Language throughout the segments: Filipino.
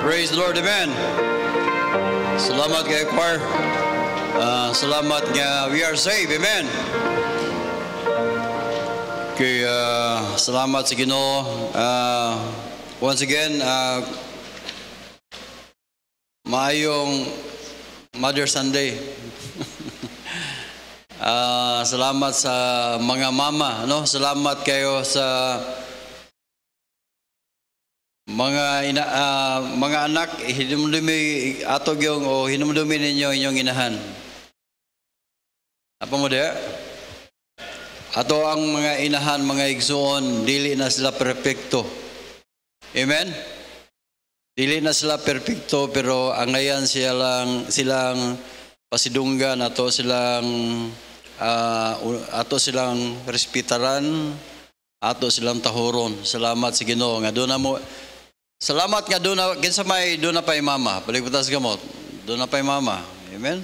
Praise the Lord, amen. Salamat kay choir. Salamat nga we are saved, amen. Okay, salamat sa Ginoo. Once again, maayong Mother Sunday. Salamat sa mga mama, no? Salamat kayo sa mga anak, hinumdumi atog yung o hinumdumi ninyo inyong inahan. Apa mo dia? Ato ang mga inahan, mga igsoon, dili na sila perfecto. Amen? Dili na sila perfecto, pero ang ngayon silang pasidunggan, ato silang respetaran, ato silang tahuron. Salamat sa Ginoo nga doon na mo. Salamat nga doon na, kinsa may doon na pa'y mama, balik butas gamot, doon na pa'y mama. Amen?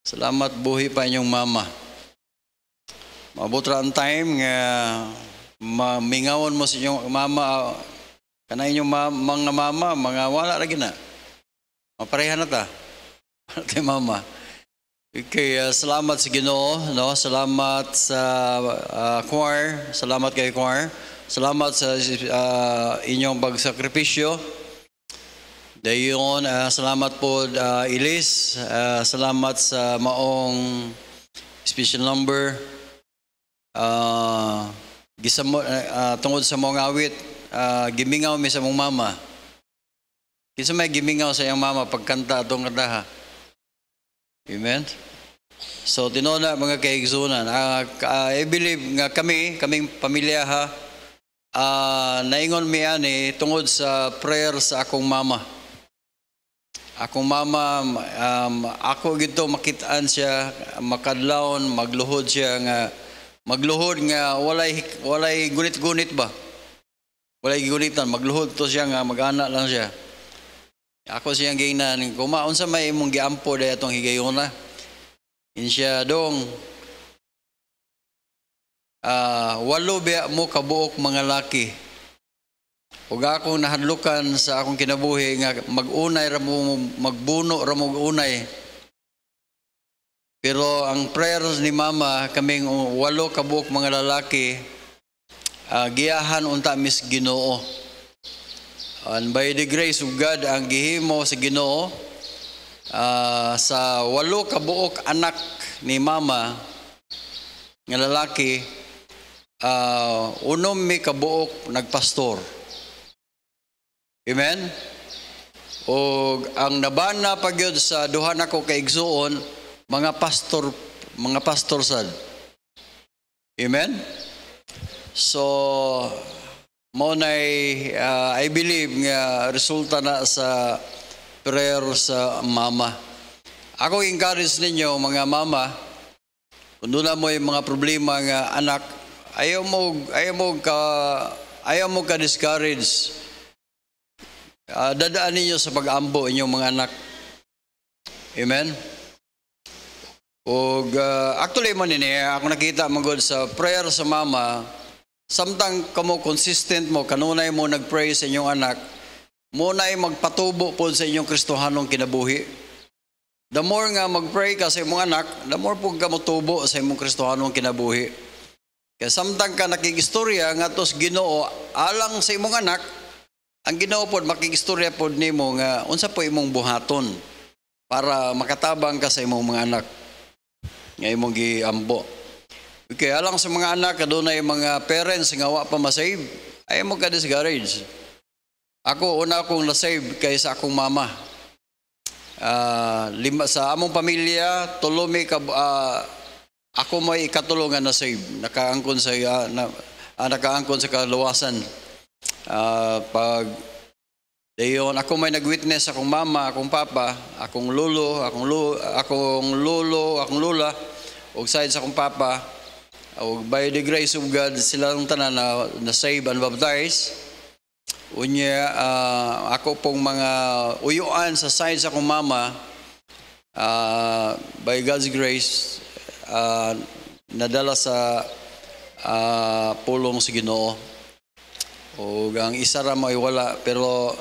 Salamat buhi pa inyong mama. Mabutra ang time nga mamingawon mo sa inyong mama, kana inyong mga mama, mga wala lagi na. Mapareha na ta. Kay mama. Okay, salamat sa Ginoo, no? Salamat sa choir, salamat kay choir. Salamat sa inyong pagsakripisyo. Dayon, salamat po Ilis. Salamat sa maong special number. Tungod sa mong awit, gimingaw mi sa mong mama. Kinsa may gimingaw sa iyang mama pagkanta atong kanta. Amen. So tinona mga kaigsunan, I believe nga kaming pamilya ha, naingon mi ani tungod sa prayer sa akong mama. Akong mama, ako gito makitaan siya, makadlawon, magluhod siya nga, walay gunit-gunit ba? Walay gunitan, magluhod to siya nga, mag-ana lang siya. Ako siyang gainan, kumaon sa may imong giampo dahil itong higayona. Insya dong, 8 biya mo kabuok mga laki. Ug akong nahadlukan sa akong kinabuhi nga mag-unay ra mo, magbuno ra mo unay. Pero ang prayers ni mama, kaming 8 kabuok mga lalaki, giyahan unta mis Ginoo. And by the grace of God, ang gihimo sa Ginoo, sa 8 kabuok anak ni mama nga lalaki, 1 mi kabuok nagpastor. Amen? O ang nabana pagyod sa duha nako ka igsuon, mga pastor sad. Amen? So mo nay I believe nga resulta na sa prayer sa mama. Ako encourage ninyo mga mama, kung doon na mo yung mga problema nga anak, ayaw mo ka discourage. Dadaan ninyo sa pag-ambo inyong mga anak. Amen? O actually man ini, ako nakita magod sa prayer sa mama, samtang kamo consistent mo, kanunay mo nag-pray sa inyong anak, muna'y magpatubo po sa inyong Kristohanong kinabuhi. The more nga mag-pray ka sa imong anak, the more po ka motubo sa imong Kristohanong kinabuhi. Kaya samtang ka nakikistorya nga tos Ginoo alang sa imong anak, ang Ginoo pod makikistorya pod nimo nga unsa po imong buhaton para makatabang ka sa imong mga anak nga imong giambo. Okay, alang sa mga anak adunay mga parents nga wa pa ma-save, ay mo ka discourage. Ako una akong na-save kaysa akong mama. Sa among pamilya, ako may ikatulungan na save. Nakaangkon sa kaluwasan. Pag dayon ako may nag-witness akong mama, akong papa, akong lolo, akong lula, ug side sa akong papa, ug by the grace of God sila lang tanan na save and baptized. Unya ako pong mga uyuan sa side sa akong mama, by God's grace nadala sa pulong sa Ginoo. O ang isa ra mo ay wala, pero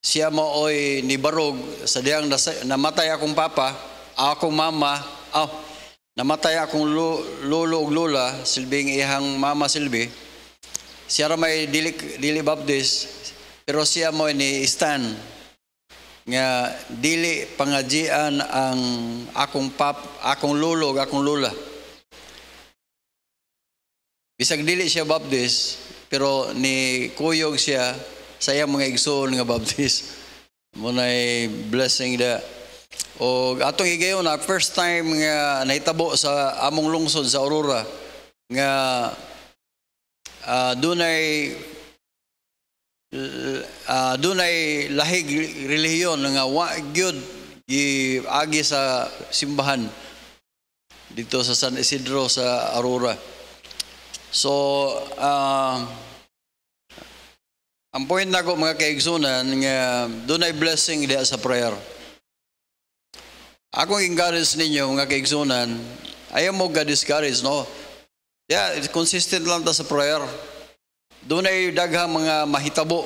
siya maoy nibarog sa diyang namatay akong papa, akong mama, namatay akong lolo ug lola, silbing ihang mama silbi. Siya ra may dili baptist, pero siya mo ni Stan nga dili pangajian ang akong lolo ug akong lola. Bisag dili siya baptist, pero ni kuyog siya sa iyang mga igsoon nga baptist. Munay blessing da. O atong igayon na first time nga nahitabo sa among lungsod sa Aurora nga dunay lahig relihiyon nga wa gyud giagi sa simbahan dito sa San Isidro sa Aurora. So ang point na ko mga kaigsunan nga dunay blessing diha sa prayer. Akong encourage ninyo mga kaigsunan, ayaw mo ga-discourage, no? Yeah, consistent lang ta sa prayer. Dunay daghang mga mahitabo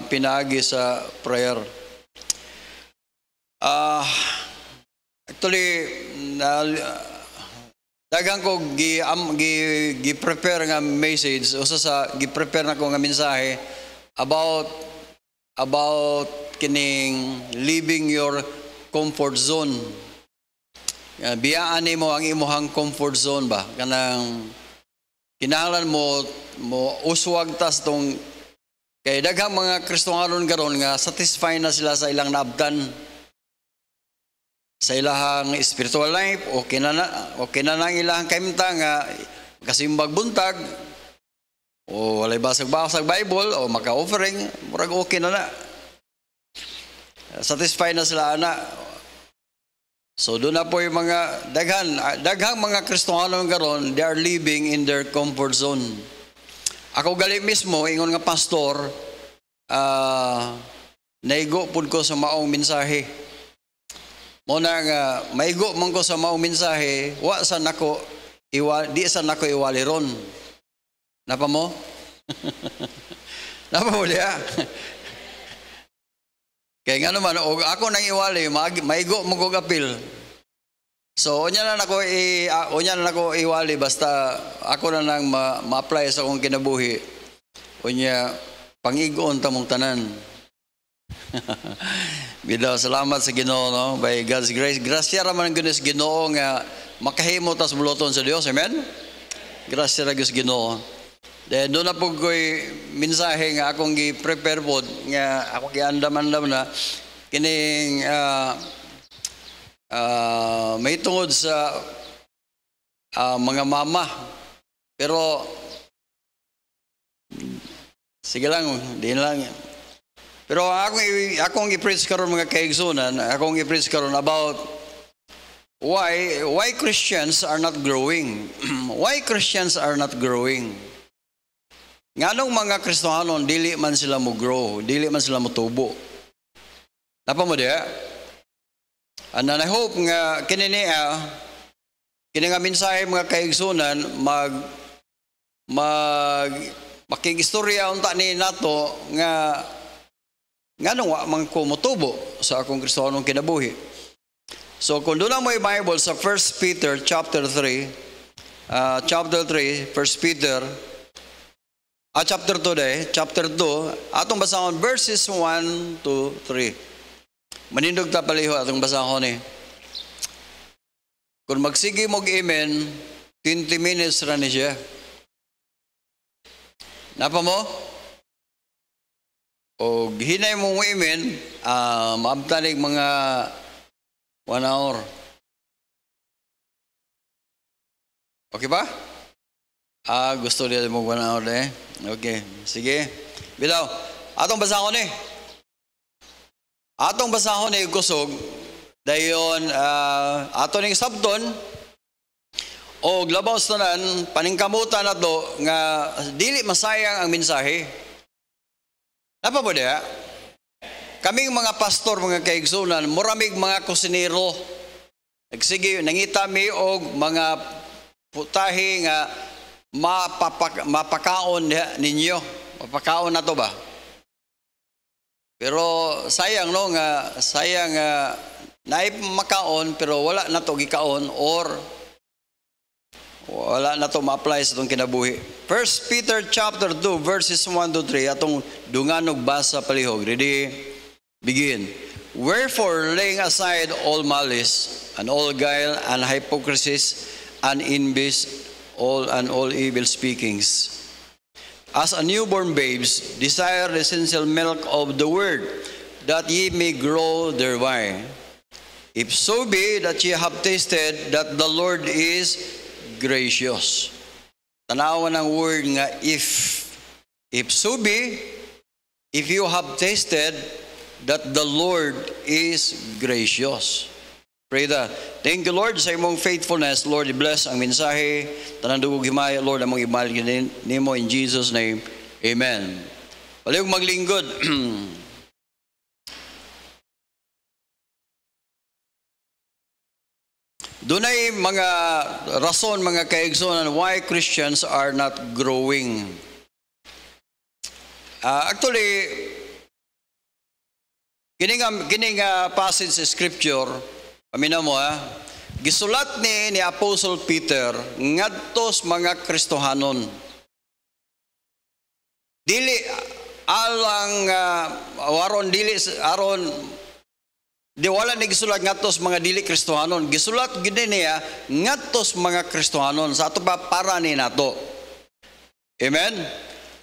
pinaagi sa prayer. Actually, daghang ko gi-prepare nga message, usa sa gi-prepare na ko nga mensahe about kining leaving your comfort zone. Biyaan mo ang imuhang comfort zone ba? Kanang kinahanglan mo uswag tas tong kay daghang mga Kristohanon karon nga satisfy na sila sa ilang naabtan. Sa ilahang spiritual life, okay na nang ilahang kaimta nga kasimbag buntag, o walay basag-basag Bible, o maka-offering, murag okay na. Satisfy na sila ana. So doon na po yung mga daghang mga Kristohanon karon, they are living in their comfort zone. Ako gali mismo, ingon nga pastor, naigo pud ko sa maong mensahe. Muna nga, maigo man ko sa maong mensahe, di sa nako iwali ron. Napa mo? Napa mo diya? Kaya nga naman, ako nang iwali, maigo man ko kapil. So, unya na nako iwali, basta ako na nang ma-apply sa akong kinabuhi. Unya, pangigoon tamong tanan. Bidaw, salamat sa Ginoo, no? By God's grace. Grasya raman ang Ginoo Ginoo nga makahimo tas buloton sa Dios. Amen? Grasya ra gyud Ginoo. Then doon na po ko'y mensahe nga akong gi-prepare po, nga akong gi-andam-andam na kining may tungod sa mga mama. Pero sige lang, di lang. Pero akong i-preach karon mga kaigsunan, akong i-preach karon about why Christians are not growing. Why Christians are not growing? Nganong mga Kristohanon dili man sila mo grow, dili man sila mo tubo. Napa mo diya? And I hope nga kini nga mensahe mga kaigsunan makigistorya unta ni nato nga nganong wa man ko motubo sa akong Kristohanong kinabuhi. So kung doon na mo yung Bible sa 1 Peter chapter 3, chapter 2, atong basahon verses 1 to 3. Manindog ta paliho atong basahon eh. Kung magsige mog amen, 20 minutes ra ni siya. Napa mo? O hinay mong amen, maabtanig mga 1 hour. Okay ba? Gusto nila mo 1 hour eh. Okay, sige. Bilaw, atong basahon eh. Atong basahon eh kusog. Dayon, ato ning sabton, o labaw tanan, paningkamutan na to, nga dili masayang ang mensahe. Napa po diya? Kaming mga pastor, mga kaigsunan, muramig mga kusinero. Nagsige, nangita mi og mga putahe nga mapakaon ninyo. Mapakaon na to ba? Pero sayang no nga sayang naay makaon pero wala na to gikaon or wala na to ma-apply sa itong kinabuhi. 1 Peter chapter 2 verses 1 to 3 atong dunganog basa palihog. Ready? Begin. Wherefore, laying aside all malice and all guile and hypocrisies and envies and all evil speakings, as a newborn babes, desire the essential milk of the word, that ye may grow thereby. If so be that ye have tasted that the Lord is gracious. Tanawan ang word nga if. If so be, if you have tasted that the Lord is gracious. Pray that. Thank you, Lord, sa imong faithfulness. Lord, bless ang mensahe. Tanang dugog himaya, Lord, among ibalgin nimo in Jesus' name. Amen. Palihog maglinggod. Dunay mga rason, mga kaigsunan why Christians are not growing. Actually, kining passage sa scripture, amina mo gisulat ni Apostle Peter ngadtos mga Kristohanon. Dili alang aron di wala ni gisulat ngadtos mga dili Kristohanon. Gisulat gid niya ngadtos mga Kristohanon sa ato para ni nato. Amen.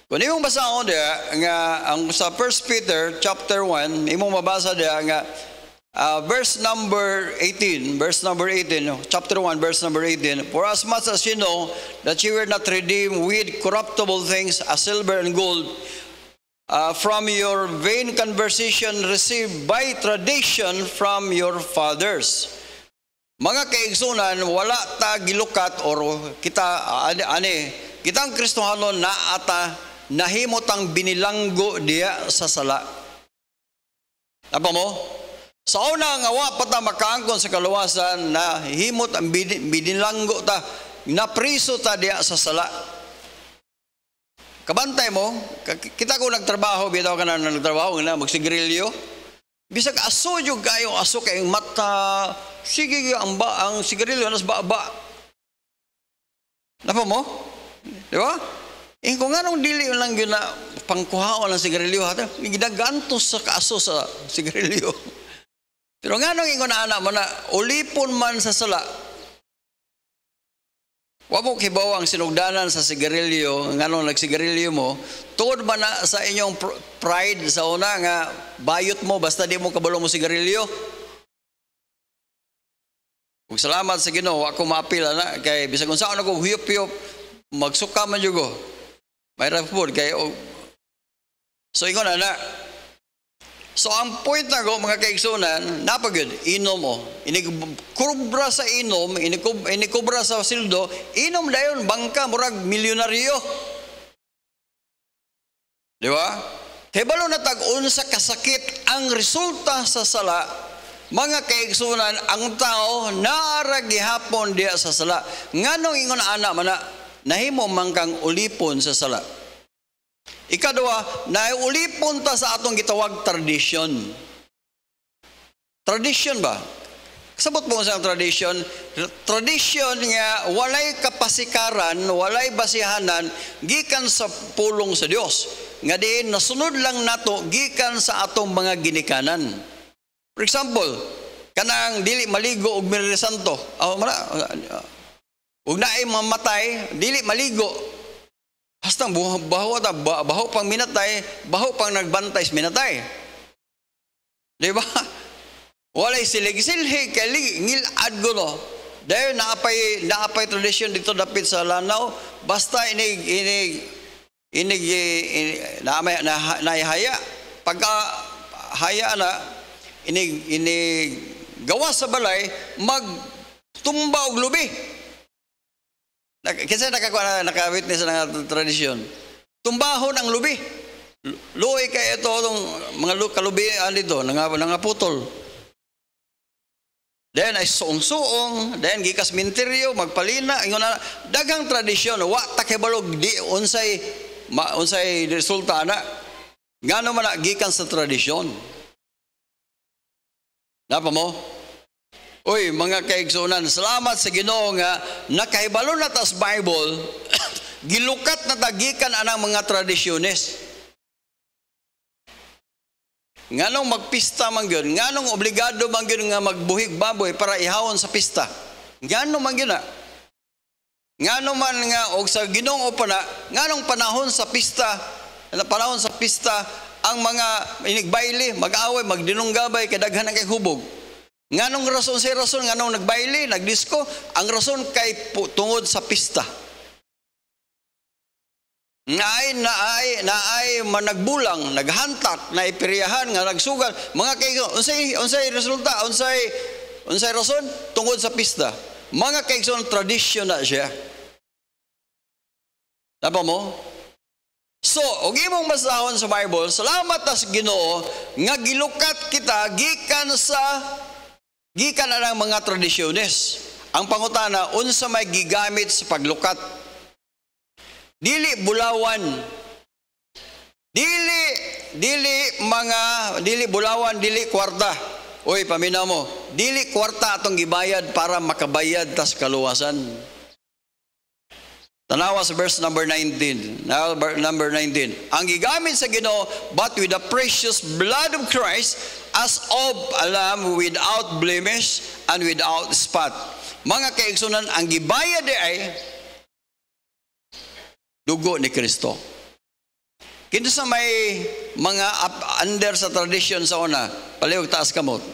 Kung imong basahon dia nga ang sa 1 Peter chapter 1, imong mabasa dia nga verse number 18, chapter 1 verse number 18, for as much as you know that you were not redeemed with corruptible things as silver and gold from your vain conversation received by tradition from your fathers. Mga kaigsunan, wala ta gilukat or kitang Kristohanon na ata nahimotang binilanggo diya sa sala. Apa mo? Sa una nga wa pa ta makaangkon sa kaluwasan na himot ang binilanggo ta, napriso ta diya sa sala. Kabantay mo, kita ko nagtrabaho, bitaw ka na nagtrabaho, na magsigarilyo. Bisag aso yung kayo, aso kayong mata, sige ang sigarilyo, nas ba. Napa mo? Di ba? Kung anong dili lang yun na pangkuhaon ng sigarilyo, ginagantos sa kaaso sa sigarilyo. Pero nga nung ingon na anak mo na, ulipon man sa sala, wag mo kibaw ang sinugdanan sa sigarilyo, nga nung nagsigarilyo mo, tuod ba na sa inyong pride sa una nga, bayot mo, basta di mo kabalo mo sigarilyo? Kung salamat sa Ginoo, ako maapila na, kay bisag kung saan ako huyop-huyop, magsuka man yugo. May food kayo. So ingon na. So ang point na ko mga kaigsunan, napagod, inom mo. Inikubra sa inom, inikubra sa sildo, inom dayon bangka murag milyonaryo. Di ba? Hebalo na tag-un sa kasakit ang resulta sa sala, mga kaigsunan, ang tao naaragihapon diya sa sala. Nganong ingon ana man na nahimo man kang ulipon sa sala. Ikadua, naulipon ta sa atong gitawag tradition. Tradition ba? Kasabot mo sa tradition? Tradition nga walay kapasikaran, walay basihanan, gikan sa pulong sa Dios. Nga diin, nasunod lang nato, gikan sa atong mga ginikanan. For example, kanang dili maligo og Miyerkules Santo. Ug naay mamatay, dili maligo. Hastang baho pang minatay, baho pang nagbantay minatay. Di ba? Walay silig-silhi, kay ngilad ko no. Dahil naapay tradisyon dito dapit sa Lanao, basta naihaya. Pagka haya na, gawas sa balay, magtumba og lubi. Kasi naka-witness ng tradisyon. Tumbahon ang lubi. Luoy kaya ito, mga kalubian dito, nangaputol. Then ay suong-suong, then gikas minteryo, magpalina, dagang tradisyon, wa takibalog di unsay resulta na. Ngano man na gikan sa tradisyon. Napa mo? Uy, mga kaigsunan, salamat sa Ginoo nga nakahibalo na tas Bible, gilukat na tagikan anang mga tradisyones. Nganong magpista man gyud, nganong obligado man gyud nga magbuhig baboy para ihawon sa pista. Ngano man gyud na. Ngano man nga og sa Ginoo pa na, nganong panahon sa pista ang mga inigbaili, mag-away, magdinunggabay kay daghan kay hubog. Nganong rason si rason nganong nagbaili, nagdisko, ang rason kay tungod sa pista. Naay managbulang, naghantak, naipiriyahan nga nagsugal, mga kaigsoon, unsay resulta, unsay rason tungod sa pista. Mga kaigsoon, tradisyon na siya. Napa mo? So, og imong basahon sa Bible, salamat tas Ginoo nga gilukat kita gikan na ng mga tradisyones. Ang pangutana, unsa may gigamit sa paglukat? Dili bulawan. Dili bulawan, dili kwarta. Oy, paminaw mo. Dili kwarta atong gibayad para makabayad tas kaluwasan. Tanawa sa verse number 19. Number 19. Ang gigamit sa Ginoo, but with the precious blood of Christ, as of a lamb without blemish and without spot. Mga kaigsunan, ang gibayad ay dugo ni Kristo. Kinsa may mga under sa tradition sa una, palihog taas kamot.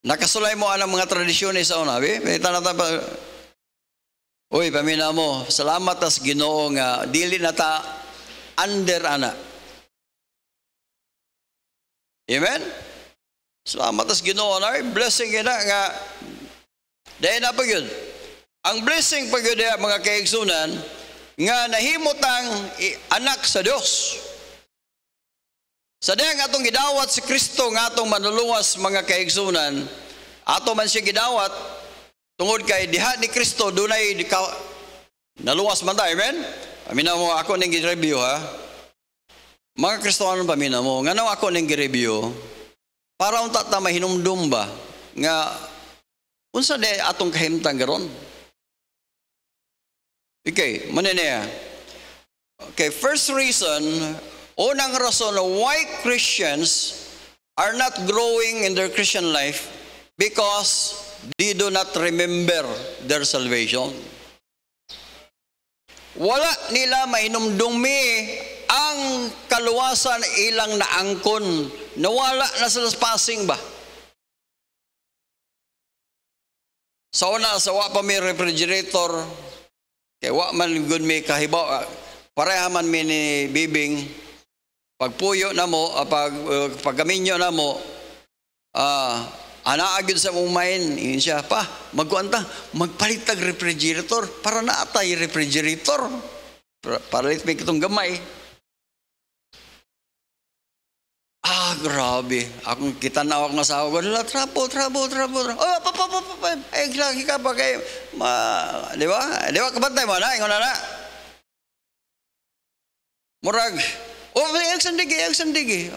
Nakasulay mo ang mga tradisyon sa una, may tanata. Uy, pamina mo, salamat tas Ginoo nga dili na ta under ana. Amen? Salamat tas Ginoo na blessing ina nga dahil na pag yun. Ang blessing pag yun mga kaigsunan nga nahimutang anak sa Dios. Sa dayang atong gidawat si Kristo nga atong manuluwas mga kaigsunan, ato man siya gidawat tungod kay diha ni Kristo dunay naluwas man tayo, amen? Paminaw mo, ako ning gi-review ha. Mga Kristohanon paminaw mo, ngano ako ning gi-review para unta ta mahinumdum ba nga unsa de atong kahimtang garon? Okay, manene. Okay, first reason, unang rason why Christians are not growing in their Christian life because they do not remember their salvation. Wala nila mainumdumi ang kaluwasan ilang naangkon. Nawala na sa passing ba? Sa una, sa wa pa may refrigerator, kaya wa man good may kahibaw, pareha man may ni bibing, pagpuyo na mo, paggaminyo na mo, anaagid sa umain, yun siya, pa, magpalit tag refrigerator, para naatay refrigerator. Palit may kitong gamay. Grabe. Akong kita na ako ng asawa ko, trouble. Oh, lagi ka pa kayo. Di ba? Di ba, kabantay mo na, ingon na. Murag, may agsandigi.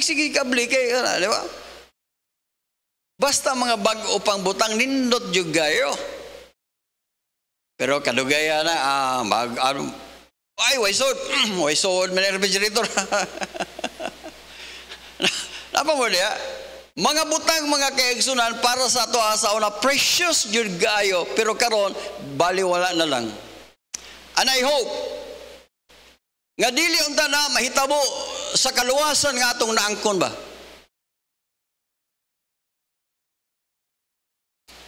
Sige, kabli kayo, di ba? Basta mga bag upang butang nindot jud gayo. Pero kadugaya na way sod man refrigerator. Napa mo dia? Mga butang mga kaigsunan para sa ato sa una precious jud gayo pero karon baliwala na lang. And I hope nga dili unta na mahitabo sa kaluwasan nga atong naangkon ba?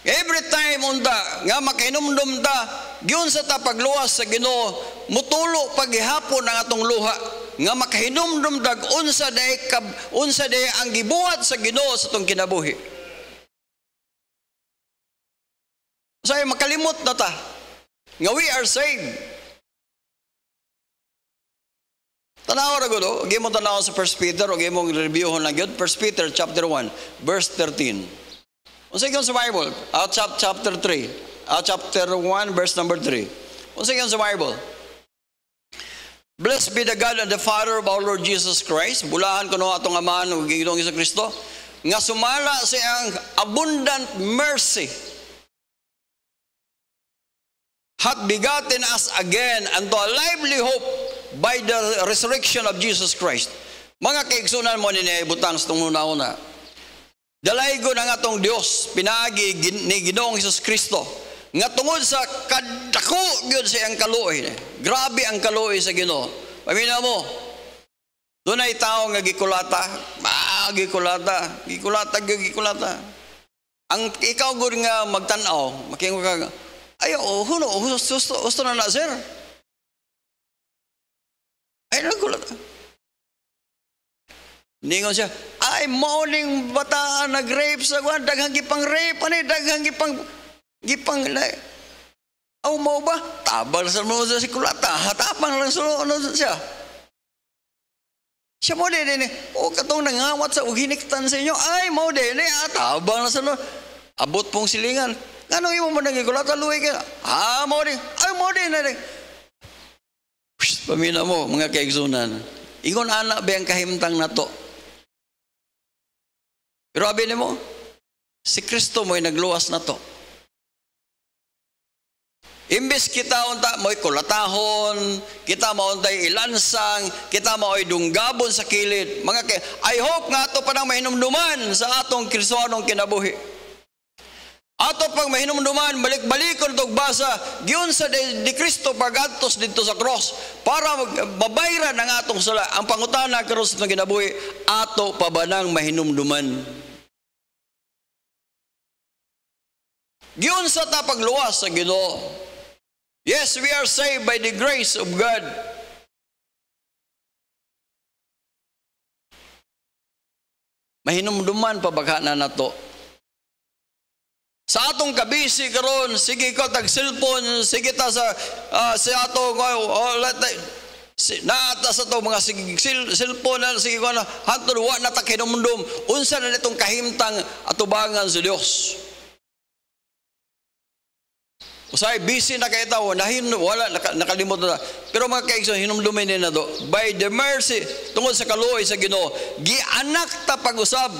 Every time unta nga makainumdum ta giun sa ta pagluwas sa Ginoo mutulo paghihapon ang atong luha nga makahinumdum dag unsa day ang gibuhat sa Ginoo sa atong kinabuhi. Say makalimot na ta nga we are saved. Tanaw ra gud, gimo tanaw sa 1 Peter o gimo reviewon lang gyud 1 Peter chapter 1 verse 13. Unsa gyud sa Bible? Chapter 3. Chapter 1 verse number 3. Unsa gyud sa Bible? Blessed be the God and the Father of our Lord Jesus Christ. Bulahan ko no atong amahan ug Ginoong Jesucristo nga sumala sa iyang abundant mercy. Hath begotten us again unto a lively hope by the resurrection of Jesus Christ. Mga kaigsunan mo ni butang sa itong una-una. Dalaygo ng atong Diyos, pinaagi ni Ginoong Hesus Kristo, nga tungod sa kadako gyud sa iyang kaluoy. Grabe ang kaluoy sa Ginoo. Pamina mo, doon ay tao nga gikulata. Gikulata. Ang ikaw gud nga magtanaw, makingo ka, ayaw, huno, gusto na na, sir. Ay, nagkulata. Ningon siya, ay, morning bataan nag-rape sa kwan, daghang gipang rape, daghang gipang aw mo ba? Tabal sa mga sa sikulata, hatapang lang siya. Siya mo din, o katong nangawat sa uginiktan sa inyo, ay mo din, tabang lang sa abot pong silingan. Ano yung mo nagikulata, luwi ka? Mo din, ay mo din. Pamina mo, mga kaigsunan, ingon anak ba ang kahimtang na to? Pero abi ni mo, si Kristo mo'y nagluwas na to. Imbes kita unta mo'y kulatahon, kita mauntay ilansang, kita mo'y dunggabon sa kilid. I hope nga ito pa nang mahinumduman sa atong Kristoanong kinabuhi. Ato pang mahinumduman, balik-balikon itong basa, giyon sa di Kristo pag-atos dito sa cross, para mabayran ang atong sala. Ang pangutana karon sa itong kinabuhi, ato pa ba nang mahinumduman? Giyon sa tapagluwas sa Ginoo. Yes, we are saved by the grace of God. Mahinumduman pa baka na nato. Sa atong kabisi karon, sige ko tag cellphone, sige ta sa ato naata sa to mga cellphone na sige ko na hantod wa na ta hinumdum unsa na nitong kahimtang atubangan sa Dios. Usay busy na kay tawo wala nakalimot na. Pero mga kaigsoon hinumdumin ni na do by the mercy tungod sa kaluoy sa Ginoo gianak ta pag-usab.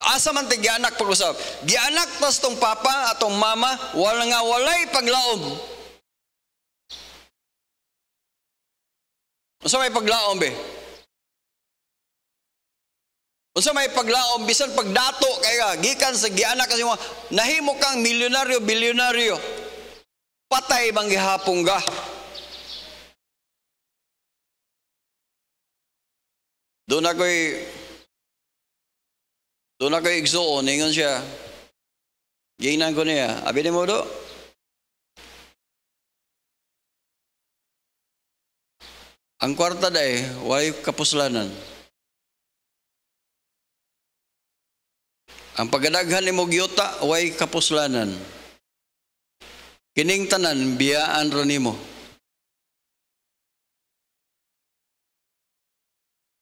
Asa man ti gianak pag-usab? Gianak tas tong papa atong mama walay paglaom. Unsa may paglaom be? Unsa may paglaom bisan pagdato kay gikan sa gianak kasi nahimo kang milyonaryo, bilyonaryo. Patay bang gihapong ga. Doon ako'y igsuon, ingon siya. Giinan ko niya, abi ni mo do? Ang kwarta day, way kapuslanan. Ang pagdaghan ni mo giyota, way kapuslanan. Kining tanan biyaan ra nimo.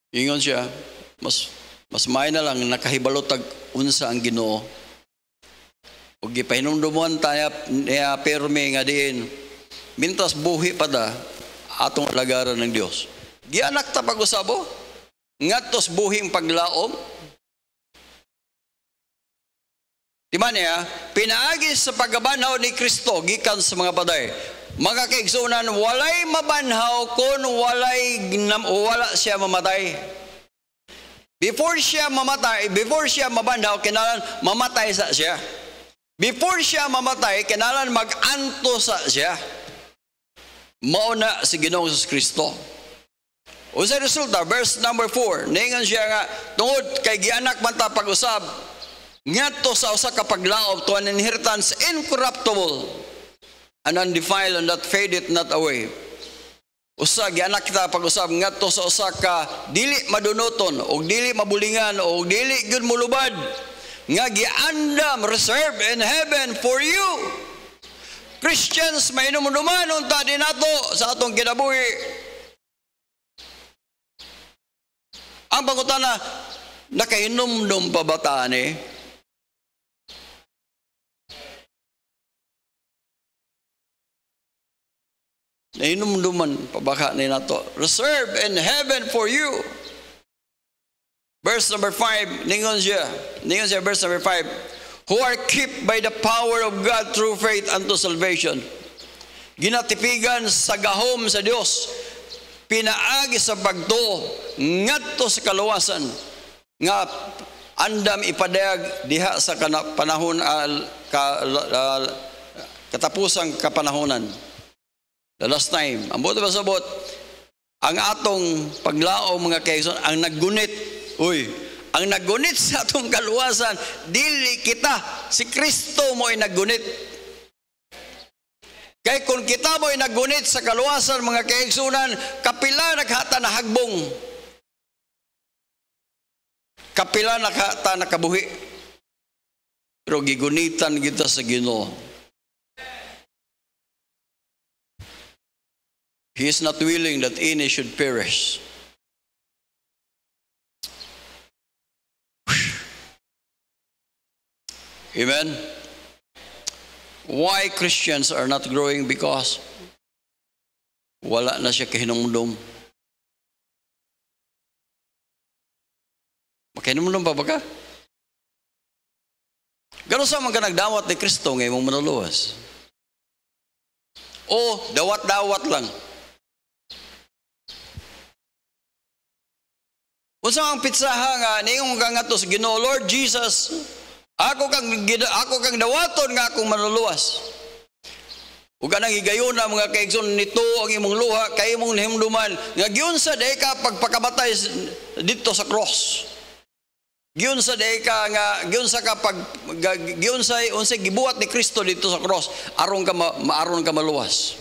Ingon siya, mas may na lang nakahibalotag unsa ang Ginoo. Ug gipahinumdumon tayo niya perme nga diin. Mintas buhi pa da atong lagaran ng Dios. Gianak ta pag-usabo ngadtos buhing paglaom. Di man niya, pinaagi sa pagbanhaw ni Kristo gikan sa mga paday. Mga kaigsunan, walay mabanhaw kung wala siya mamatay. Before siya mabanhaw, kinalan mamatay sa siya. Before siya mamatay, kinalan mag-anto sa siya. Mauna si Ginoong Hesus Kristo. O sa resulta, verse number 4, ningan siya nga, tungod kay gianak man ta pag-usab, ngadto sa usa ka paglaom to an inheritance incorruptible and undefiled and that fadeth not away. Usa gianak kita pag-usab ngadto sa usa ka dili madunoton og dili mabulingan og dili gyud mulubad nga giandam reserved in heaven for you. Christians, mainumduman unta din nato sa atong kinabuhi. Ang pangutana, nakahinumdum pa ba ta ni? Nainumduman pabaka ni nato. Reserved in heaven for you. Verse number 5, ningon siya verse number 5, who are kept by the power of God through faith unto salvation. Ginatipigan sa gahom sa Dios, pinaagi sa bagto ngadto sa kaluwasan nga andam ipadayag diha sa panahon katapusang kapanahonan. The last time, ang buto pasabot, ang atong paglao mga kaigsoon, ang naggunit, ang naggunit sa atong kaluwasan, dili kita, si Kristo mo ay naggunit. Kaya kung kita mo ay naggunit sa kaluwasan mga kaigsunan, kapila naghata na hagbong, kapila naghata na kabuhi, pero gigunitan kita sa Ginoo. He is not willing that any should perish. Amen? Why Christians are not growing? Because wala na siya kahinumdum. Makahinumdum pa ba ka? Gano'n sa mga nagdawat ni Kristo ngayon mong manuluwas? O, dawat-dawat lang. Unsa ang pitsaha nga ningong kangato sa Ginoo, Lord Jesus, ako kang dawaton nga akong manuluwas. Ug kanang higayuna mga kaigsoon, nito ang imong luha kay imong himduman nga giunsa day ka pagpakamatay dito sa cross. Giunsa day ka nga giunsa unsay gibuhat ni Kristo dito sa cross aron ka maaron ka maluwas.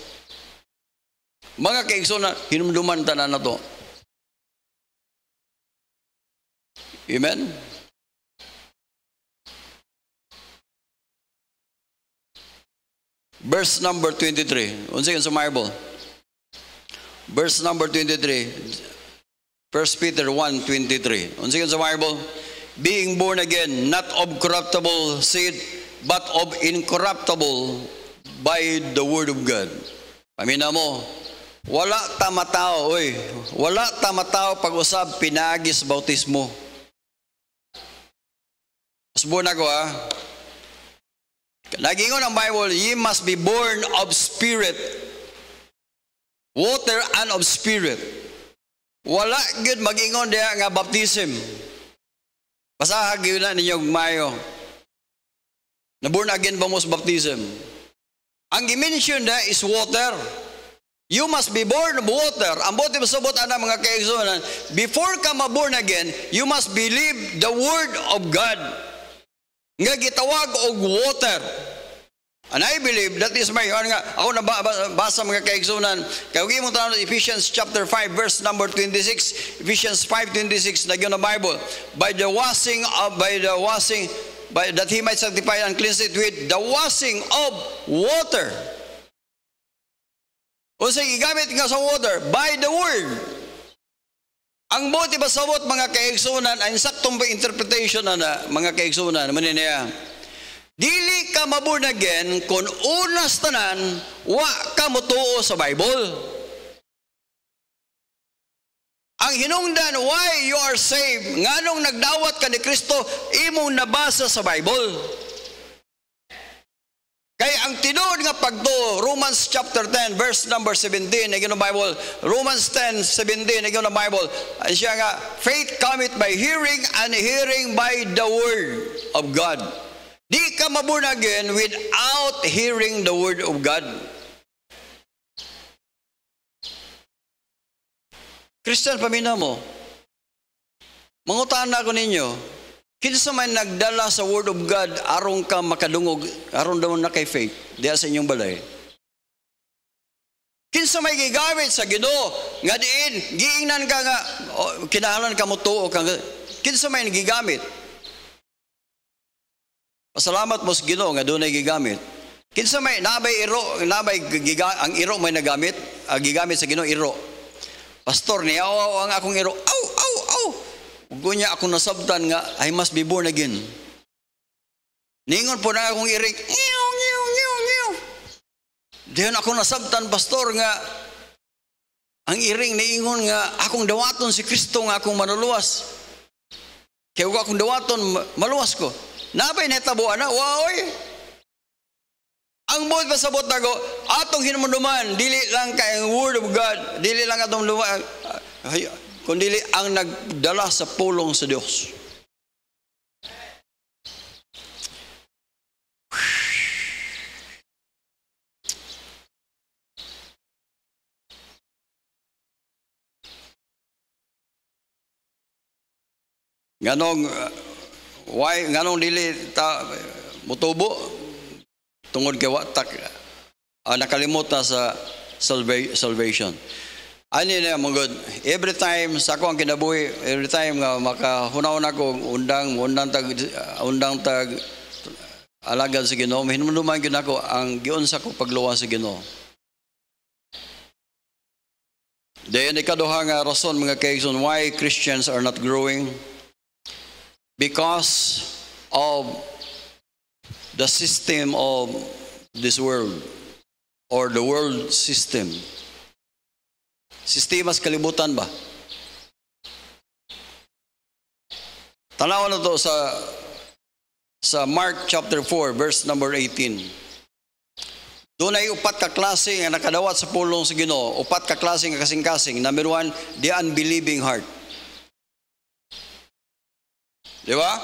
Mga kaigsoon, hinumduman tanan nato. Amen? Verse number 23. Unsay sa Bible? Verse number 23. 1 Peter 1:23. Unsay sa Bible? Being born again, not of corruptible seed, but of incorruptible by the word of God. Pamina mo, wala tamatao, wala tamatao pag-usab pinagis bautismo. Subon ako Nagingon ang Bible, ye must be born of spirit, water and of spirit. Wala gud magingon diha nga baptism. Basaha gyud na ninyo Mayo. Na born again ba mo sa baptism? Ang gi-mention da is water. You must be born of water. Ang bote masabot ana mga kaigsunan, before ka ma-born again, you must believe the word of God. Nga gitawag og water. And I believe that is my nga ako nabasa mga kaigsunan. Kaya ug imong tanong Ephesians chapter 5 verse number 26, Ephesians 5:26 na gyud na Bible, by that he might sanctify and cleanse it with the washing of water. Unsay gigamit nga sa water? By the word. Ang buti basabot mga kaigsunan, ang saktong interpretation na mga kaigsunan, maniniya. Dili ka ma-born again kung unas tanan, wa ka motuo sa Bible. Ang hinungdan, why you are saved, nganong nagdawat ka ni Kristo, imong nabasa sa Bible. Kaya ang tinuod nga pagtuo, Romans chapter 10 verse number 17 na gyud Bible, Romans 10:17 na gyud Bible, ay siya nga faith cometh by hearing and hearing by the word of God. Di ka ma-born again without hearing the word of God. Christian, pamina mo, mangutan na ko ninyo, kinsa man nagdala sa word of God aron ka makadungog, aron daw na kay faith diha sa inyong balay. Kinsa may gigamit sa Ginoo nga diin giingnan ka nga kinahanglan ka mo tuo ka, kinsa may gigamit? Pasalamat mo sa Ginoo nga dunay gigamit. Kinsa may nabay ang iro may nagamit, gigamit sa Ginoo iro. Pastor, niyaw ang akong iro. Aw. Gunya ako nasabtan nga, I must be born again. Ningon po na akong iring, Diyan ako nasabtan, pastor, nga ang iring niingon nga akong dawaton si Kristo nga akong manuluwas. Kaya kung akong dawaton, maluwas ko. Napay nahitabuan na, waoy. Ang buot pasabot na ko, atong hinumanuman, dili lang kay ang word of God, dili lang atong kundi ang nagdala sa pulong sa Dios. Nganong dili ta mutubo tungod kay watak nakalimot na sa salvation. Ani na mong good. Every time sa ako ang kinabuhi, every time nga makahunaw na ko undang tag alagad sa Ginoo, hinumduman gyud ako ang giunsa ko pagluwas sa Ginoo. Dayon ikaduha nga rason mga kaigsoon why Christians are not growing. Because of the system of this world or the world system. Sistema sa kalibutan ba? Tanaw na to sa Mark chapter 4 verse number 18. Doon ay upat ka klase nga nakadawat sa pulong sa Ginoo. Upat ka klase nga kasing-kasing. Number 1, the unbelieving heart. Di ba?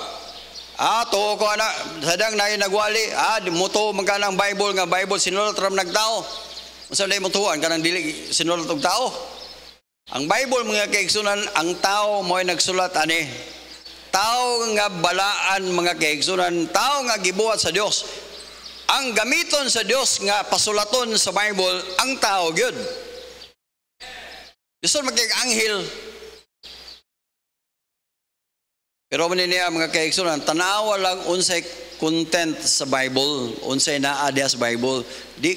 To ko ana sadang na nagwali, muto magkanang Bible nga Bible sinulat ram nagtao. Unsa day mutuan kanang dili sinulat og tao? Ang Bible mga kaigsunan, ang tao mo'y nagsulat ani. Tao nga balaan mga kaigsunan, tao nga gibuhat sa Dios. Ang gamiton sa Dios nga pasulaton sa Bible ang tao gyud. Gusto magkig-anghel. Pero maniniya mga kaigsunan, tanawa lang unsay content sa Bible, unsay naa diha sa Bible. Di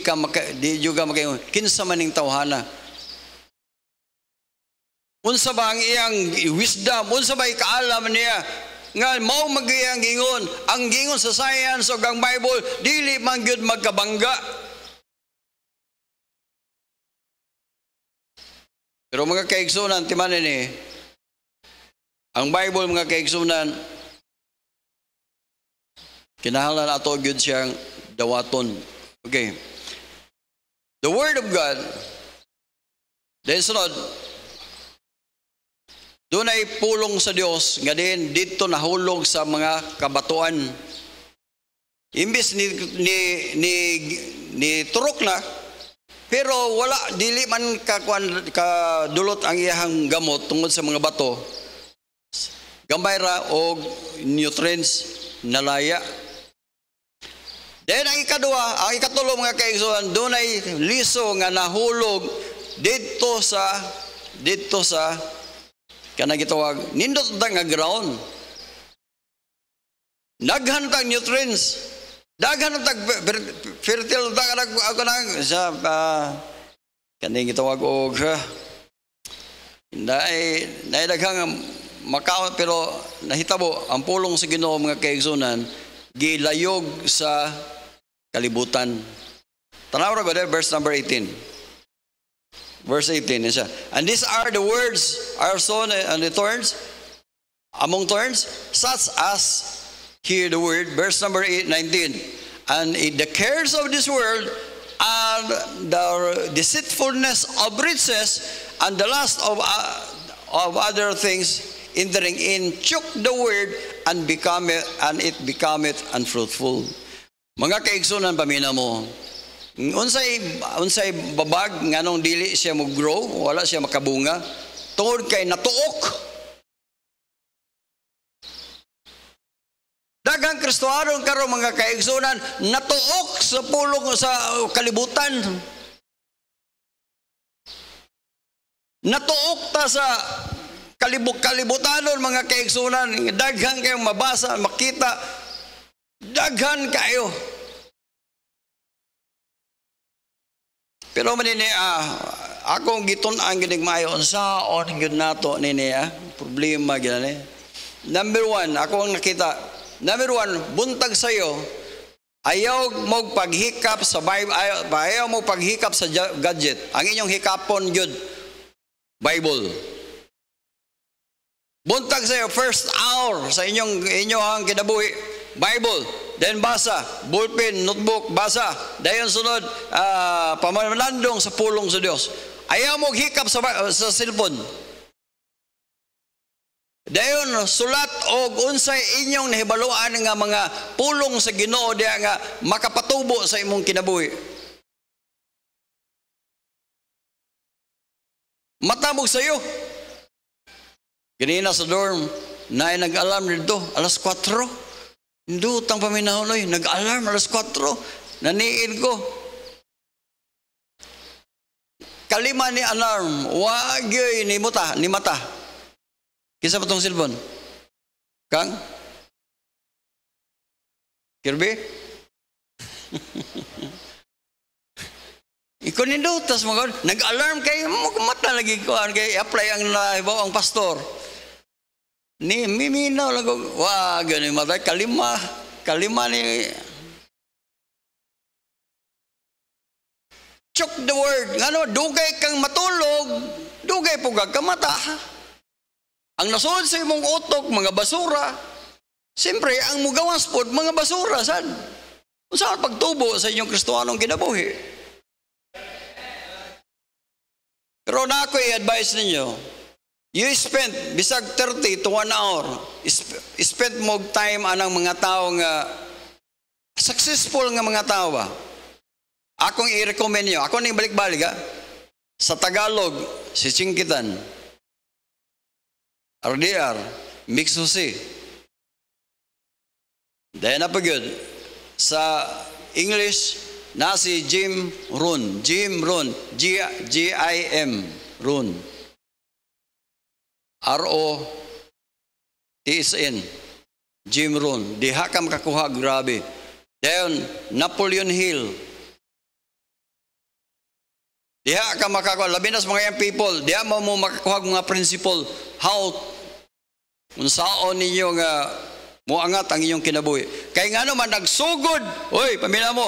juga makaingon kinsa maning tawhana. Unsa ba ang iyang wisdom, unsa ba ikaalam niya nga mao magiyang gingon, ang gingon sa science ug ang Bible dili man gyud magkabangga. Pero mga kaigsunan timanan ni ang Bible mga kaigsunan, kinahanglan ato gyud siyang dawaton. Okay. The Word of God, then sunod, doon ay pulong sa Dios nga din dito nahulog sa mga kabatuan. Imbis ni turok na, pero wala dili man kadulot ang iyahang gamot tungod sa mga bato. Gambay ra og nutrients nalaya. Then ang ikatulo mga kaigsunan, doon ay liso nga nahulog dito sa kanang gitawag nindot nga ground. Daghan tag nutrients, daghan tag fertile tag ako nang sa kanang gitawag og nay daghang Macau, pero nahitabo ang pulong sa Ginoo mga kaigsunan gilayog sa kalibutan. Tanaw ra gud verse number 18. Verse 18 isa. And these are the words are sown on the thorns, among thorns, such as hear the word. Verse number 19. And the cares of this world and the deceitfulness of riches and the lust of other things entering in choke the word and it becometh unfruitful. Mga kaigsunan pamina mo, unsay babag nganong dili siya mo grow, wala siya makabunga tungod kay natuok. Daghang Kristohanon karon mga kaigsunan natuok sa pulong sa kalibutan. Natuok ta sa kalibutanon mga kaigsunan, daghan kayong mabasa, makita, daghan kayo. Pero manini akong gitun-an ginig maayo unsaon gyud nato nini problema gyud ni. Number 1, ako ang nakita. Number 1, buntag sayo. Ayaw mo paghikap sa Bible, ayaw mo paghikap sa gadget. Ang inyong hikapon gyud Bible. Buntag sa first hour sa inyong kinabuhi, Bible. Then basa, ballpen, notebook, basa. Dayon sunod, pamalandong sa pulong sa Dios. Ayaw mo hikap sa cellphone. Dayon sulat og unsay inyong nahibaluan nga mga pulong sa Ginoo diha nga makapatubo sa imong kinabuhi. Matabog sayo. Ganina sa dorm, na nag-alarm dito, alas 4. Indutang paminahon, nag-alarm alas 4. Naniid ko. Kalima ni alarm, wag yoy ni mata. Kisa pa tong cellphone? Kang? Kirby? Ikaw nindo, tas mga nag-alarm kayo, mata lagi ko, kay apply ang naibaw ang pastor. Ni miminaw lang ko, wag ni mata, kalima ni chok the word, ngano, dugay kang matulog, dugay po kamata. Ang nasunod sa imong utok, mga basura, siyempre, ang mugawas po, mga basura, saan? Kung saan pagtubo sa inyong Kristohanong kinabuhi? Pero na ako i-advise ninyo, you spend, bisag 30 to 1 hour, spend mo time anang mga tao nga, successful nga mga tao ba? Akong i-recommend nyo, ako nang balik-balik ha, sa Tagalog, si Chinkitan, RDR, Mixusi. Dahil na pa good. Sa English, na si Jim Rohn, G-I-M, Rohn. R-O-T-S-N, Jim Rohn. Diha ka makakuha, grabe. Dahil, Napoleon Hill. Diha ka makakuha, labi na sa mga young people, diha mo makakuha mga principle, how, kung saan ninyo nga, muangat ang inyong kinabuhi. Kaya nga naman, nagsugod, pamilya mo,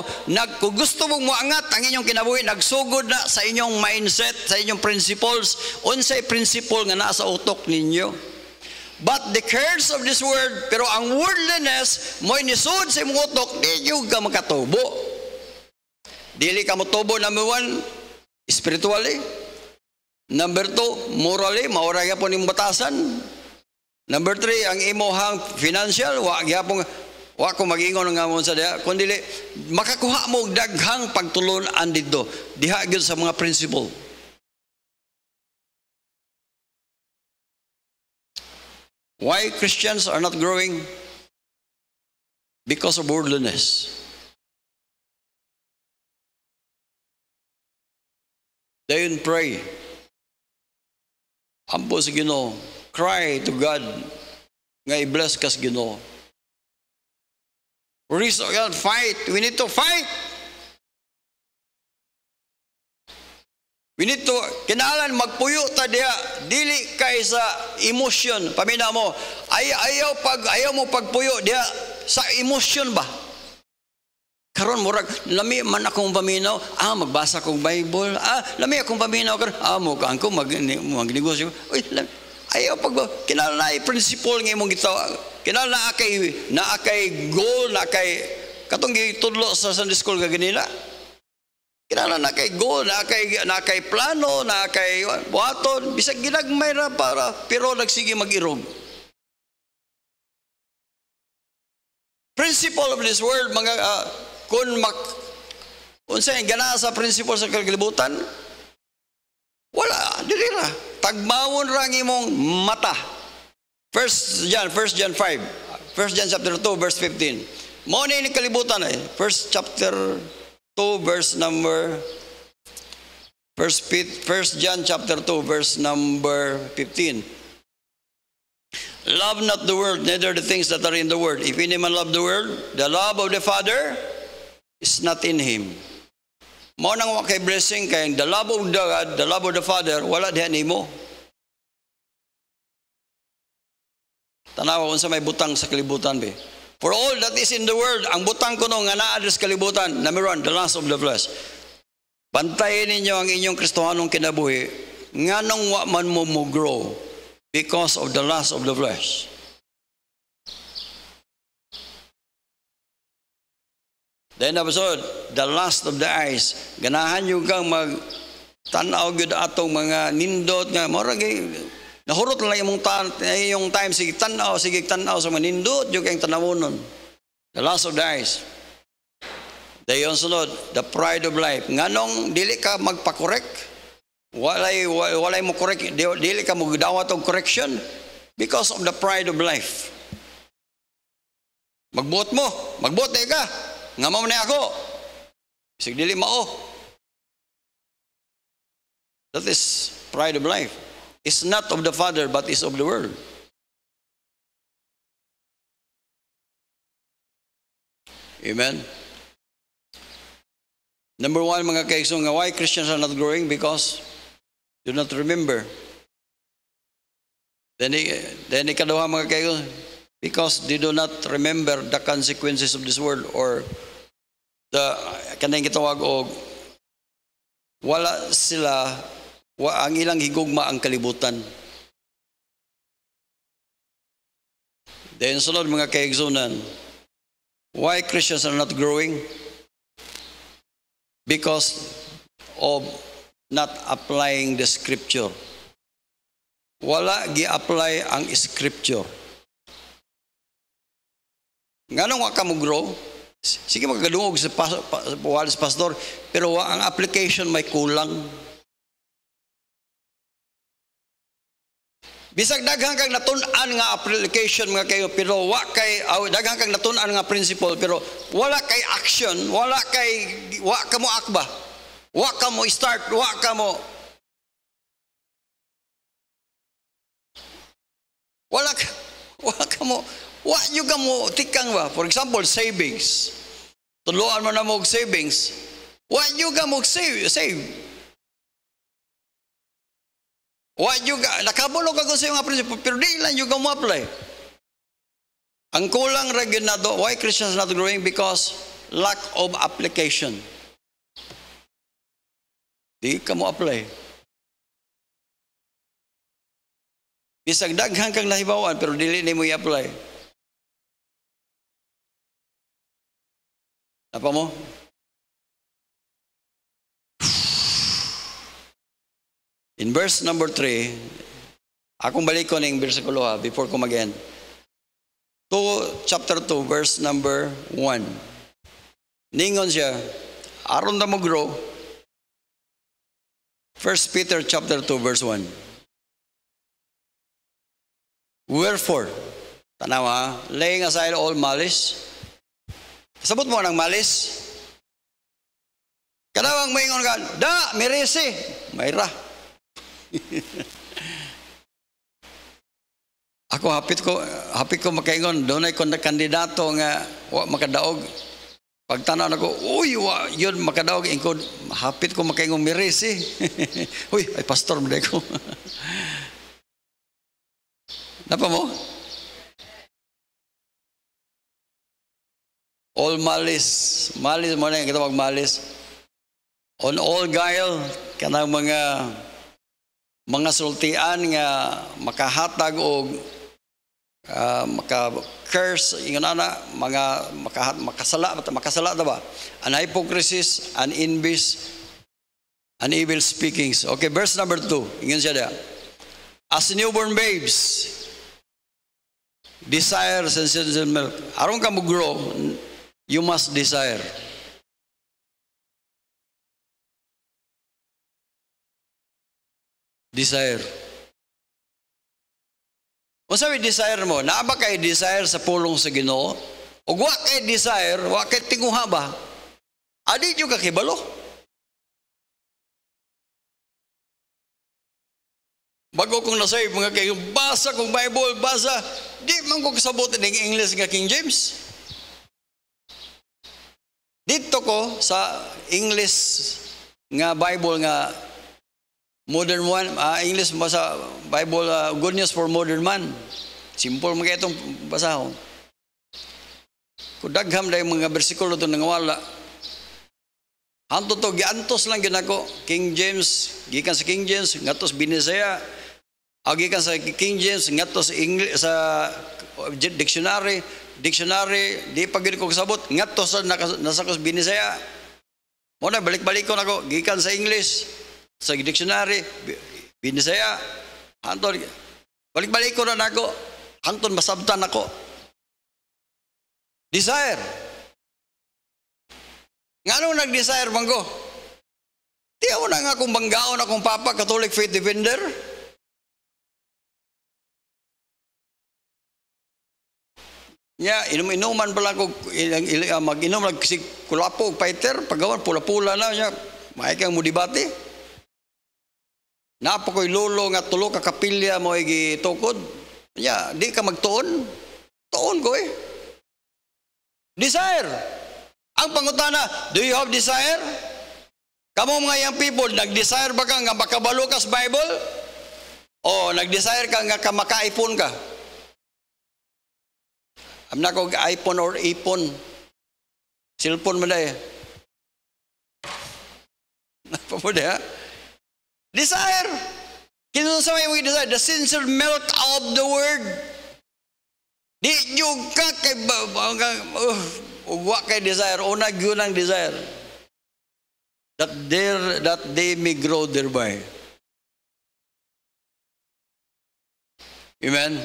kung gusto mong muangat ang inyong kinabuhi, nagsugod na sa inyong mindset, sa inyong principles, unsay principle nga nasa utok ninyo. But the cares of this world, pero ang worldliness, mo'y nisud sa imong utok, di nyo ka makatubo. Dili ka mo tubo, number 1, spiritually. Number 2, morally, maura ka po ng batasan. Number 3, ang imuhang financial, wa ko mag-ingon nga mo sa diha, kundi makakuha mo daghang pagtulunan dito, diha gyud sa mga principle. Why Christians are not growing? Because of worldliness. Dayon pray. Ampo sa Ginoo. Cry to God nga i-bless kas Ginoo. Fight. We need to fight. We need to, kinahanglan magpuyo ta diha, dili kay sa emotion. Pamina mo, ayaw mo pagpuyo diha sa emotion ba? Karon murag lami man akong paminaw, magbasa kong Bible, lami akong paminaw karon, mo kaangko magnegosyo. Ayaw kinahanglan na principle nga imong gitaw. Kinahanglan na kay goal, na kay katong gitudlo sa Sunday school ga ganina. Kinahanglan na kay goal, na kay plano, na kay buhaton, bisag ginagmay ra para pero nagsige mag-irog. Principle of this world, mga kung unsay gana sa principle sa kalibutan, wala, dili ra. Tagmawon ra ang imong mata. 1 John 5. 1 John chapter 2 verse 15. Mao ni kalibutan 1 chapter 2 verse number 1 John chapter 2 verse number 15. Love not the world, neither the things that are in the world. If any man love the world, the love of the Father is not in him. Mao nang wa kay blessing kay the love of God, the love of the Father, wala diha nimo. Tanaw unsa may butang sa kalibutan be. For all that is in the world, ang butang kuno nga naa sa kalibutan, number 1, the lust of the flesh. Bantayan ninyo ang inyong Kristohanong kinabuhi. nganong wa man mo grow because of the lust of the flesh. Then episode, the lust of the eyes. Ganahan yung kang tanaw gyud atong mga nindot nga mura gay nahurot lang yung time sige tanaw sa mga nindot yung kang tanawonon. The lust of the eyes. Dayon sunod, the pride of life. Nganong dili ka magpa-correct? Walay mo correct, dili ka mo dawat og correction because of the pride of life. Magbuot ka. Nga mo na ako. Sig dili mao. That is pride of life. It's not of the Father but is of the world. Amen. Number one, mga kaigsoon, why Christians are not growing? Because do not remember. Then ikaduha, mga kaigsoon, because they do not remember the consequences of this world, or kanang gitawag og wala sila ang ilang higugma ang kalibutan. Then sunod, mga kaigsunan, why Christians are not growing? Because of not applying the scripture. Wala gi-apply ang scripture. Nganong wa ka mo grow? Sige magkadungog sa pastor, pero ang application may kulang. Bisag daghang kang natun-an nga application mga kayo, pero daghang kang natun-an nga principle, pero wala kay action, wa ka mo akba, wa ka mo start, wa yung ka mo tikang ba? For example, savings. Tuluan mo na mo savings. What you ka mo save? What you ka? Nakabulog ako sa mga prinsipyo, pero di lang yung ka mo apply. Ang kulang rin na do, why Christians not growing? Because lack of application. Di ka mo apply. Bisag daghang kang nahibawan, pero dili ni mo i-apply. Apa mo? In verse number 3, akong balik ko ng versikulo before ko mag-end. Chapter 2, verse number 1. Ningon siya, aron na mo grow. 1 Peter chapter 2, verse 1. Wherefore, tanawa, laying aside all malice. Sabot mo ng malis. Kadawang maingon ka, mirisi, mayra. Ako hapit ko makaingon, doon ay kandidato nga makadaog. Pagtanaw na ko, yun makadaog, hapit ko makaingon mirisi. Uy, ay pastor mo ko. Napa mo? All malice mo na yung kitawag malice. On all guile, kanang mga sultian nga makahatag o maka-curse, ingon ana, mga makasala na ba? An hypocrisies, an envies, an evil speakings. Okay, verse number 2. Ingon siya da. As newborn babes, desire sensitive milk. Aron ka mo grow, you must desire. Desire. O sabi desire mo, naa ba kay desire sa pulong sa Ginoo? O wa kay desire, wa kay tinguha ba? Adi yung kakibalo. Bago kong nasave, mga kayo, basa kong Bible, basa, di man ko kasabutin ng English nga King James. Dito ko sa English nga Bible nga modern one, English mo sa Bible, Good News for Modern Man. Simple mga itong basahon. Kung dagham na yung mga bersikulo ito nangawala, Hanto to giantos lang gyud ako. King James, gikan sa King James ngadto sa Binisaya. Gikan sa King James ngadto sa English sa dictionary, di pa gyud ko kasabot ngadto sa nasa ko sa Binisaya. Mo na balik-balik ko nako gikan sa English sa dictionary Binisaya. Hanto balik-balik ko na nako. Hanton masabtan ako. Desire. Ngano nag-desire man ko? Di ako na nga kung banggaon akong papa, Catholic Faith Defender. Inom-inuman pala ko, mag-inom lang si Kulapo, fighter, paggawan, pula-pula na siya. Maikang mo debate. Napa ko'y lolo nga tulo ka kapilya mo gitukod. Di ka magtuon. Tuon ko eh. Desire. Ang pangutana, do you have desire? Kamu mga young people, nag-desire ba ka nga makabalo ka sa Bible? O nag-desire ka nga maka-iPhone ka? I'm not kong iPhone or iPhone. Cellphone mo na eh. Napapundi ha? Desire. Kinunsa may mga desire? The sincere melt of the word. Di nyo ka kay uwa kay desire. Unag yun ang desire. That they may grow thereby. Amen.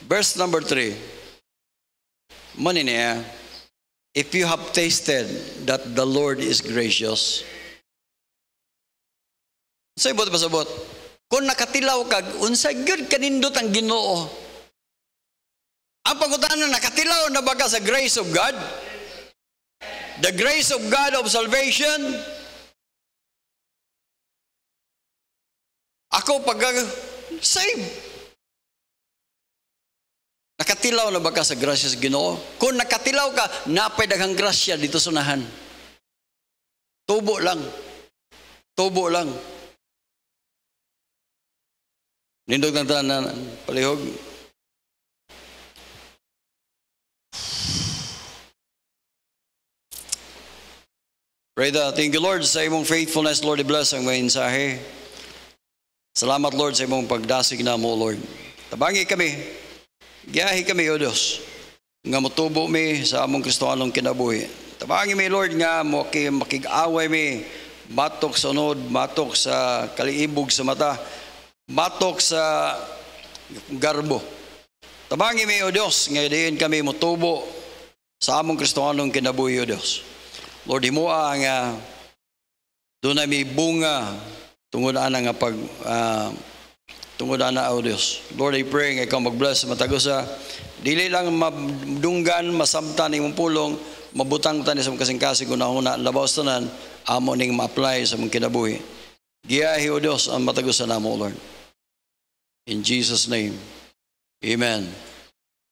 Verse number 3. Mani niya, if you have tasted that the Lord is gracious. Sabot pasabot. Kung nakatilaw kag unsay gyud kanindot ang Ginoo. Ang pangutana, nakatilaw na ba ka sa grace of God? The grace of God of salvation. Ako pag-save. Nakatilaw na ba ka sa grasya sa Ginoo? Kung nakatilaw ka, napay daghang grasya dito sa unahan. Tubo lang. Tubo lang. Nindog ng tanan, palihog. Pray that. Thank you, Lord, sa imong faithfulness, Lord, i-bless ang mga mensahe. Salamat, Lord, sa imong pagdasig na mo, Lord. Tabangi kami. Giyahi kami, O Diyos, nga motubo mi sa among Kristohanong kinabuhi. Tabangi mi, Lord, nga makig-away mi, matok sa unod, matok sa kaliibog sa mata, matok sa garbo. Tabangi mi, O Diyos, nga diin kami motubo sa among Kristohanong kinabuhi, O Diyos. Lord, himoa nga doon na may bunga tungod na nga tungod na o Diyos. Lord, I pray nga ikaw mag-bless matagusa. Dili lang madunggan, masabtan imong pulong, mabutang tani sa kasing-kasing una-una, labaw tanan, amo ning ma-apply sa mong kinabuhi. Giyahi o Diyos ang matagusa namo, Lord. In Jesus' name, amen.